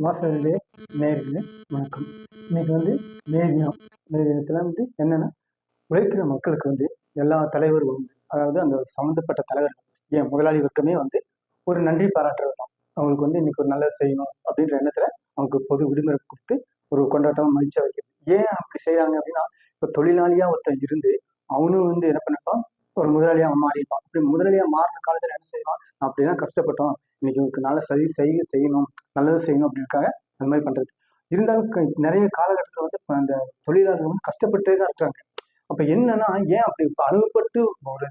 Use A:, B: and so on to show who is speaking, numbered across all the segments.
A: வாசகர்களே, நேயர்களே வணக்கம். இன்னைக்கு மே தினம். மே தினத்துல என்னன்னா, உழைக்கிற மக்களுக்கு எல்லா தலைவர்களும் அதாவது அந்த சம்மந்தப்பட்ட தலைவர்கள், ஏன் முதலாளி வர்க்கமே ஒரு நன்றி பாராட்டுறது தான். அவங்களுக்கு இன்னைக்கு ஒரு நல்லது செய்யணும் அப்படின்ற எண்ணத்துல அவங்களுக்கு பொது விடுமுறை கொடுத்து ஒரு கொண்டாட்டம் மகிழ்ச்சியா வைக்கிறது. ஏன் அப்படி செய்யறாங்க அப்படின்னா, இப்போ தொழிலாளியா ஒருத்தன் இருந்து அவனும் என்ன பண்ணிருப்பான், ஒரு முதலாளியா அவன் மாறிப்பான். அப்படி முதலாளியா மாறின காலத்துல என்ன செய்வான், அப்படிலாம் கஷ்டப்பட்டோம், இன்னைக்கு உங்களுக்கு நல்ல செய்யணும், நல்லது செய்யணும் அப்படின்னுக்காக அந்த மாதிரி பண்றது. இருந்தாலும் நிறைய காலகட்டத்தில் அந்த தொழிலாளர்கள் கஷ்டப்பட்டே தான் இருக்காங்க. அப்ப என்னன்னா, ஏன் அப்படி அணுகப்பட்டு ஒரு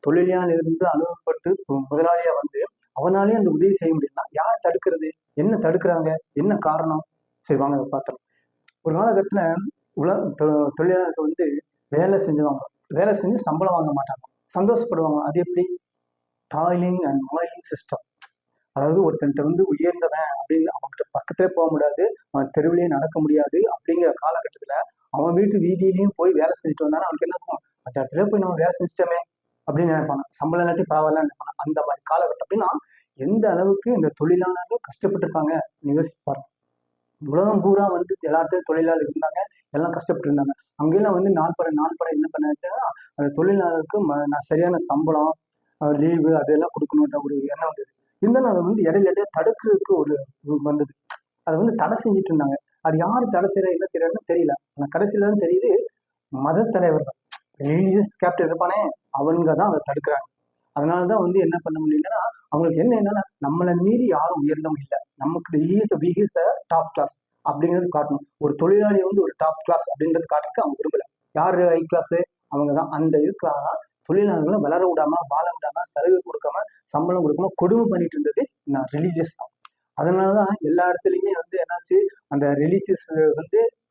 A: தொழிலாளியில இருந்து அணுகப்பட்டு முதலாளியா அவனாலே அந்த உதவி செய்ய முடியும்னா யார் தடுக்கிறது? என்ன தடுக்கிறாங்க? என்ன காரணம்? சரி வாங்க பார்த்தோம். ஒரு காலகட்டத்துல தொழிலாளர்கள் வேலை செஞ்சுவாங்க, வேலை செஞ்சு சம்பளம் வாங்க மாட்டாங்க, சந்தோஷப்படுவாங்க. அது எப்படி? Toiling and moiling system. அதாவது ஒருத்தன்ட்ட உயர்ந்தவன் அப்படின்னு அவன்கிட்ட பக்கத்திலே போக முடியாது, அவன் தெருவிலேயே நடக்க முடியாது. அப்படிங்கிற காலகட்டத்துல அவன் வீட்டு வீதியிலையும் போய் வேலை செஞ்சுட்டு வந்தாலும் அவனுக்கு என்ன இருக்கும், அந்த இடத்துல போய் நம்ம வேலை செஞ்சிட்டோமே அப்படின்னு நினைப்பாங்க. சம்பளம் இல்லாட்டி பரவாயில்ல நினைப்பாங்க. அந்த மாதிரி காலகட்டம் அப்படின்னா எந்த அளவுக்கு இந்த தொழிலாளர்கள் கஷ்டப்பட்டிருப்பாங்க யோசிப்பாரு. உலகம் பூரா எல்லா இடத்துலையும் தொழிலாளர்கள் இருந்தாங்க, எல்லாம் கஷ்டப்பட்டு இருந்தாங்க. அங்கெல்லாம் நாள்பட என்ன பண்ணாச்சுன்னா, அந்த தொழிலாளருக்கு சரியான சம்பளம், லீவு அதெல்லாம் கொடுக்கணுன்ற ஒரு எண்ணம் வந்தது. இருந்தாலும் அதை இடையில தடுக்கிறதுக்கு ஒரு வந்தது. அதை தடை செஞ்சுட்டு இருந்தாங்க. அது யாரு தடை செய்யற என்ன செய்யறாருன்னு தெரியல. ஆனா கடைசியில தான் தெரியுது, மத தலைவர்கள், ரிலீஜியஸ் கேப்டன் இருப்பானே, அவங்க தான் அதை தடுக்கிறாங்க. அதனாலதான் என்ன பண்ண முடியலன்னா, அவங்களுக்கு என்னன்னா, நம்மளை மீறி யாரும் உயர்ந்தவங்க இல்லை, நமக்கு டாப் கிளாஸ் அப்படிங்கிறது காட்டணும். ஒரு தொழிலாளி ஒரு டாப் கிளாஸ் அப்படின்றது காட்டுறதுக்கு அவங்க விரும்பல. யாரு ஹை கிளாஸ்? அவங்க தான். அந்த இதுக்காக தொழிலாளர்களை வளர விடாம, வாழ விடாம, சலுகை கொடுக்காம, சம்பளம் கொடுக்காம கொடுமை பண்ணிட்டு இருந்தது நான் ரிலீஜியஸ் தான். அதனாலதான் எல்லா இடத்துலயுமே என்னாச்சு, அந்த ரிலீஜியஸ்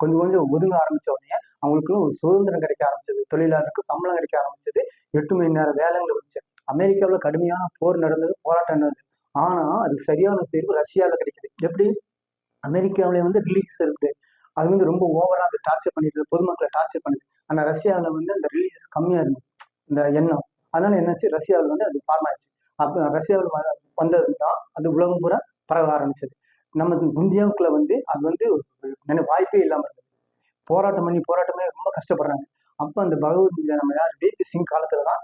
A: கொஞ்சம் கொஞ்சம் ஒதுங்க ஆரம்பிச்ச உடனே அவங்களுக்குள்ள ஒரு சுதந்திரம் கிடைக்க ஆரம்பிச்சது, தொழிலாளருக்கு சம்பளம் கிடைக்க ஆரம்பிச்சது, 8 மணி நேரம் வேலைகள் வந்துச்சு. அமெரிக்காவில் கடுமையான போர் நடந்தது, போராட்டம் நடந்தது. ஆனா அது சரியான தீர்வு ரஷ்யாவில் கிடைக்குது. எப்படி? அமெரிக்காவில ரிலீஜியஸ் இருக்கு, அது ரொம்ப ஓவரா அது டார்ச்சர் பண்ணிட்டு பொதுமக்களை டார்ச்சர் பண்ணுது. ஆனா ரஷ்யாவில் அந்த ரிலீஜியஸ் கம்மியா இருந்தது, இந்த எண்ணம். அதனால என்னாச்சு, ரஷ்யாவில் அது ஃபார்ம் ஆயிடுச்சு. அப்ப ரஷ்யாவில் வந்தது தான் அது உலகம் பூரா பரவ ஆரம்பிச்சது. நம்ம இந்தியாவுக்குள்ள அது வாய்ப்பே இல்லாம இருந்தது. போராட்டமே ரொம்ப கஷ்டப்படுறாங்க. அப்ப அந்த பகவத்கீதை நம்ம யார் விபி சிங் காலத்துலதான்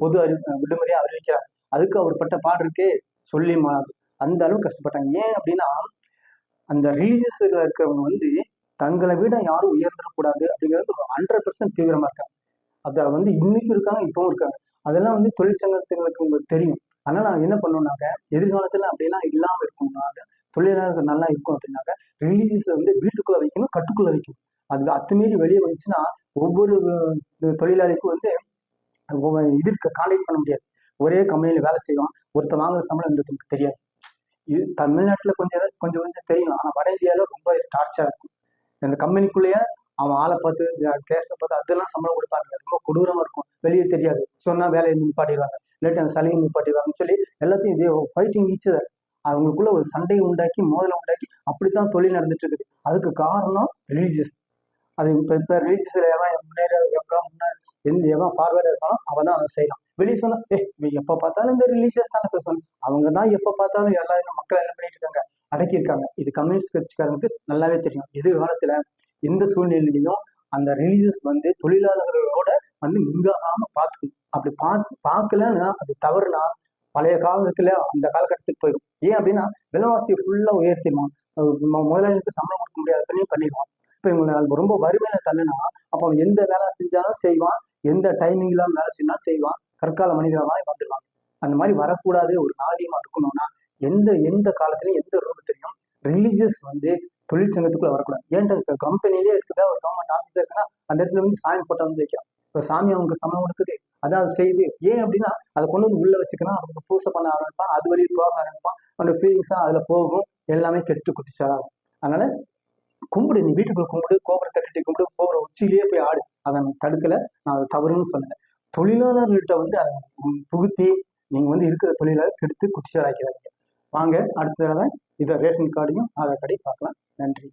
A: பொது விடுமுறையா அறிவிக்கிறாங்க. அதுக்கு அவர் பட்ட பாடு இருக்கே சொல்லி மாறாது. அந்த அளவுக்கு கஷ்டப்பட்டாங்க. ஏன் அப்படின்னா, அந்த ரிலீஜியஸ்ல இருக்கிறவங்க தங்களை விட யாரும் உயர்ந்துடக்கூடாது அப்படிங்கிறது 100% தீவிரமா இருக்காங்க. அதை இன்னைக்கும் இருக்காங்க, இப்பவும் இருக்காங்க. அதெல்லாம் தொழிற்சங்கங்களுக்கு தெரியும். அதனால நாங்க என்ன பண்ணோம்னாக்க, எதிர்காலத்துல அப்படியெல்லாம் இல்லாம இருக்கணும்னாக்க, தொழிலாளர்கள் நல்லா இருக்கும் அப்படின்னாக்க, ரிலீஜியஸை வீட்டுக்குள்ள வைக்கணும், கட்டுக்குள்ள வைக்கணும். அது அத்துமீறி வெளியே வந்துச்சுன்னா ஒவ்வொரு தொழிலாளிக்கும் இதற்கு கான்டாக்ட் பண்ண முடியாது. ஒரே கம்பெனியில வேலை செய்வான், ஒருத்தர் வாங்குற சம்பளம் இன்னொருத்தருக்கு தெரியாது. இது தமிழ்நாட்டுல கொஞ்சம் கொஞ்சம் தெரியும். ஆனா வட இந்தியாவில ரொம்ப டார்ச்சரா இருக்கும். இந்த கம்பெனிக்குள்ளேயே அவன் ஆளை பார்த்து, கேஸ்ட பார்த்து அதெல்லாம் சம்பளம் கொடுப்பாங்க. ரொம்ப கொடூரமா இருக்கும். வெளியே தெரியாது. சொன்னா வேலையை நிப்பாட்டிடுவாங்க, இல்லாட்டி அந்த சலுகை நிப்பாட்டிடுவாங்கன்னு சொல்லி எல்லாத்தையும் இதே ஃபைட்டிங் ஈச்சர். அவங்களுக்குள்ள ஒரு சண்டையை உண்டாக்கி, மோதலை உண்டாக்கி, அப்படித்தான் தொழில் நடந்துட்டு இருக்குது. அதுக்கு காரணம் ரிலீஜியஸ். அது இப்ப ரிலீஜியஸ்ல எவன் எவன் ஃபார்வேர்டா இருக்கானோ அவன் தான் அதை செய்யலாம். வெளியே சொன்னா எப்ப பார்த்தாலும் இந்த ரிலீஜியஸ் தானே பேசணும். அவங்க தான் எப்ப பார்த்தாலும் எல்லாரும் மக்கள் என்ன பண்ணிட்டு இருக்காங்க, அடக்கி இருக்காங்க. இது கம்யூனிஸ்ட் கட்சிக்காரங்களுக்கு நல்லாவே தெரியும். எதிர்காலத்துல எந்த சூழ்நிலையிலையும் அந்த ரிலீஜியஸ் தொழிலாளர்களோட மிங்காகாம பார்த்துக்கணும். அப்படி பார்க்கலன்னா அது தவறுனா பழைய காலத்துல அந்த காலகட்டத்துக்கு போயிடும். ஏன் அப்படின்னா, விலைவாசியை ஃபுல்லா உயர்த்திடுவான், முதலாளிக்கு சம்பளம் கொடுக்க முடியாத பண்ணிடுவான். இப்ப இவங்க ரொம்ப வறுமையில தள்ளுனா அப்ப அவன் எந்த வேலை செஞ்சாலும் செய்வான், எந்த டைமிங்ல வேலை செஞ்சாலும் செய்வான், கற்கால மனிதர் மாதிரி வந்துடுவாங்க. அந்த மாதிரி வரக்கூடாது. ஒரு நாகரிகமா இருக்கணும்னா எந்த எந்த காலத்திலையும் எந்த ரூபத்திலையும் ரிலீஜியஸ் தொழிற்சங்கத்துக்குள்ள வரக்கூடாது. ஏன்டா கம்பெனிலே இருக்குதா, ஒரு கவர்மெண்ட் ஆஃபீஸர் இருக்குன்னா அந்த இடத்துல சாமி போட்டோ வைக்கலாம். இப்ப சாமி அவங்களுக்கு சம்பளம் கொடுக்குது, அதான் அது செய்யுது. ஏன் அப்படின்னா அதை கொண்டு உள்ள வச்சுக்கணும், அவங்களுக்கு பூசை பண்ண ஆரம்பிப்பான், அது வழி போக ஆரம்பிப்பான், அவனோட ஃபீலிங்ஸா அதுல போகும், எல்லாமே கெட்டு குட்டிச்சாகும். அதனால கும்பிடு, நீ வீட்டுக்குள்ள கும்பிடு, கோபுரத்தை கட்டி கும்பிடு, கோபுர உச்சியிலேயே போய் ஆடு. அதை நான் தடுக்கல, நான் அதை தவறுன்னு சொன்னேன். தொழிலாளர்கள்ட்ட அதை புகுத்தி நீங்க இருக்கிற தொழிலாளர் கெடுத்து குட்டிச்சாராக்கிறாங்க. வாங்க அடுத்த தடவை இதை ரேஷன் கார்டையும் ஆதார் கார்டையும் பார்க்கலாம். நன்றி.